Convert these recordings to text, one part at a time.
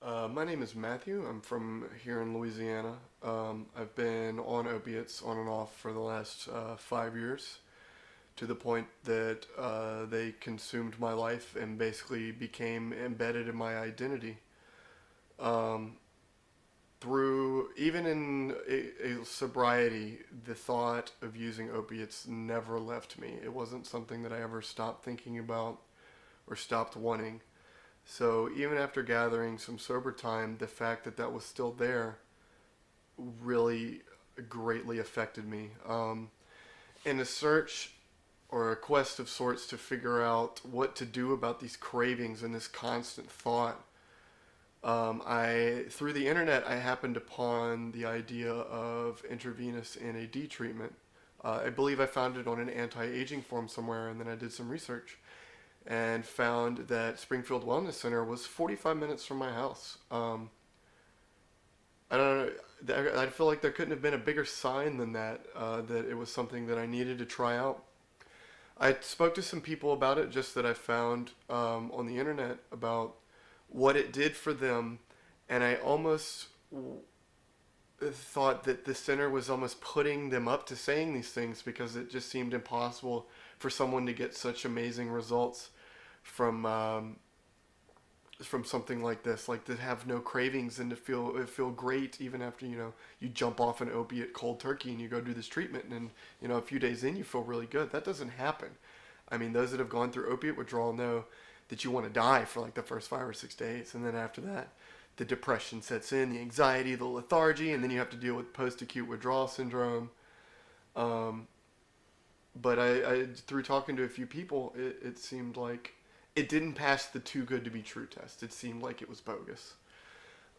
My name is Matthew. I'm from here in Louisiana. I've been on opiates on and off for the last 5 years to the point that they consumed my life and basically became embedded in my identity. Um, Through even in a sobriety, the thought of using opiates never left me. It wasn't something that I ever stopped thinking about or stopped wanting. So even after gathering some sober time, the fact that that was still there really greatly affected me. In a search or a quest of sorts to figure out what to do about these cravings and this constant thought, I through the internet I happened upon the idea of intravenous NAD treatment. I believe I found it on an anti-aging forum somewhere, and then I did some research and found that Springfield Wellness Center was 45 minutes from my house. I don't know. I feel like there couldn't have been a bigger sign than that, that it was something that I needed to try out. I spoke to some people about it, just that I found on the internet about what it did for them, and I almost thought that the center was almost putting them up to saying these things because it just seemed impossible for someone to get such amazing results from from something like this, like to have no cravings and to feel great even after you jump off an opiate cold turkey and you go do this treatment, and a few days in you feel really good. That doesn't happen. I mean, those that have gone through opiate withdrawal know that you want to die for like the first 5 or 6 days, and then after that, the depression sets in, the anxiety, the lethargy, and then you have to deal with post-acute withdrawal syndrome. Um, but I through talking to a few people, it seemed like it didn't pass the too good to be true test. It seemed like it was bogus.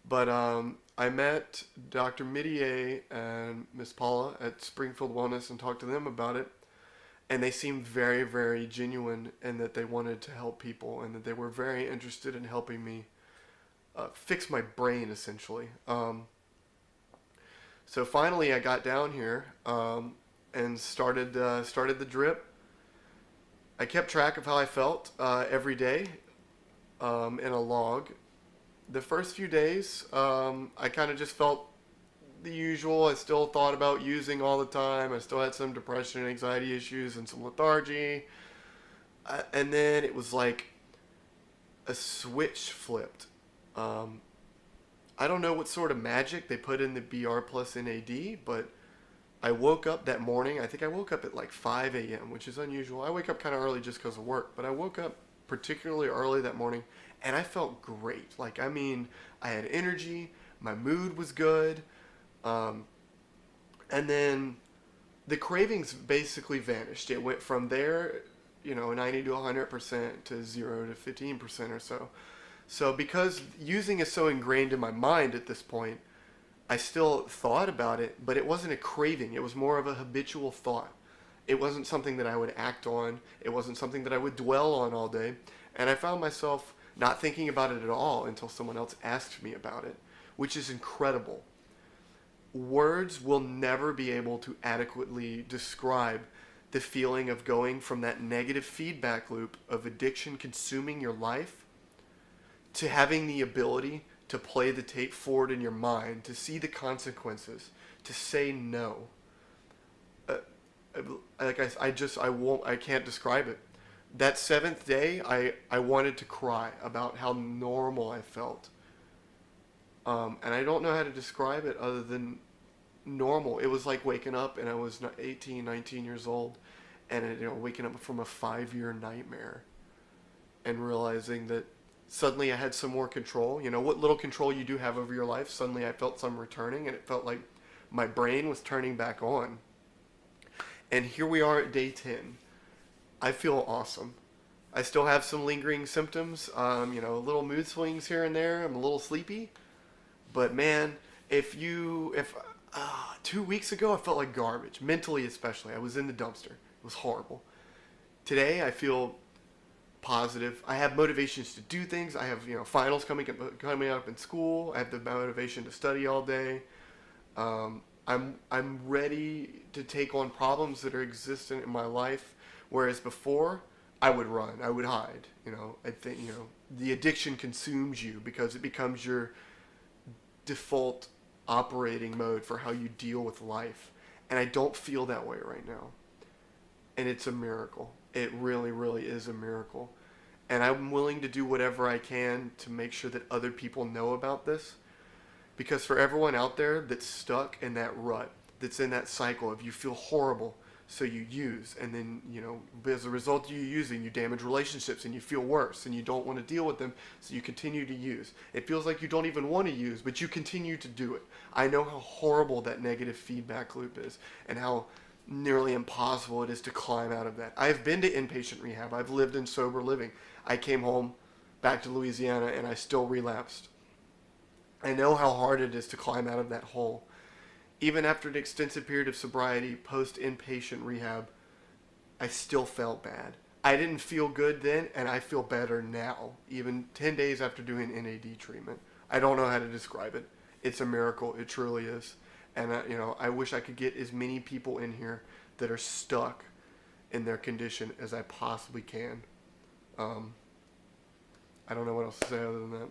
But I met Dr. Midier and Miss Paula at Springfield Wellness and talked to them about it. And they seemed very, very genuine, and that they wanted to help people, and that they were very interested in helping me fix my brain, essentially. So finally, I got down here and started the drip. I kept track of how I felt every day in a log. The first few days, I kind of just felt the usual. I still thought about using all the time. I still had some depression and anxiety issues and some lethargy. And then it was like a switch flipped. Um, I don't know what sort of magic they put in the BR+NAD, but I woke up that morning. I think I woke up at like 5 a.m., which is unusual. I wake up kind of early just because of work, but I woke up particularly early that morning, and I felt great. Like, I mean, I had energy, my mood was good, um, and then the cravings basically vanished. It went from there, 90 to 100% to 0 to 15% or so. So because using is so ingrained in my mind at this point, I still thought about it, but it wasn't a craving. It was more of a habitual thought. It wasn't something that I would act on. It wasn't something that I would dwell on all day. And I found myself not thinking about it at all until someone else asked me about it, which is incredible. Words will never be able to adequately describe the feeling of going from that negative feedback loop of addiction consuming your life to having the ability to play the tape forward in your mind, to see the consequences, to say no. Uh, I can't describe it. That seventh day, I wanted to cry about how normal I felt. And I don't know how to describe it other than normal. It was like waking up and I was 18, 19 years old, and waking up from a 5-year nightmare and realizing that suddenly I had some more control. What little control you do have over your life, suddenly I felt some returning, and it felt like my brain was turning back on. And here we are at day 10. I feel awesome. I still have some lingering symptoms, little mood swings here and there. I'm a little sleepy. But man, if 2 weeks ago I felt like garbage, mentally especially. I was in the dumpster. It was horrible. Today I feel positive. I have motivations to do things. I have finals coming up in school. I have the motivation to study all day. I'm ready to take on problems that are existent in my life, whereas before I would run. I would hide. I think, the addiction consumes you because it becomes your default operating mode for how you deal with life. And I don't feel that way right now. And it's a miracle. It really, really is a miracle. And I'm willing to do whatever I can to make sure that other people know about this. Because for everyone out there that's stuck in that rut, that's in that cycle of you feel horrible, so you use, and then, as a result of you using, you damage relationships and you feel worse and you don't want to deal with them, so you continue to use. It feels like you don't even want to use, but you continue to do it. I know how horrible that negative feedback loop is and how nearly impossible it is to climb out of that. I've been to inpatient rehab. I've lived in sober living. I came home back to Louisiana and I still relapsed. I know how hard it is to climb out of that hole. Even after an extensive period of sobriety, post-inpatient rehab, I still felt bad. I didn't feel good then, and I feel better now, even 10 days after doing NAD treatment. I don't know how to describe it. It's a miracle. It truly is. And, I wish I could get as many people in here that are stuck in their condition as I possibly can. I don't know what else to say other than that.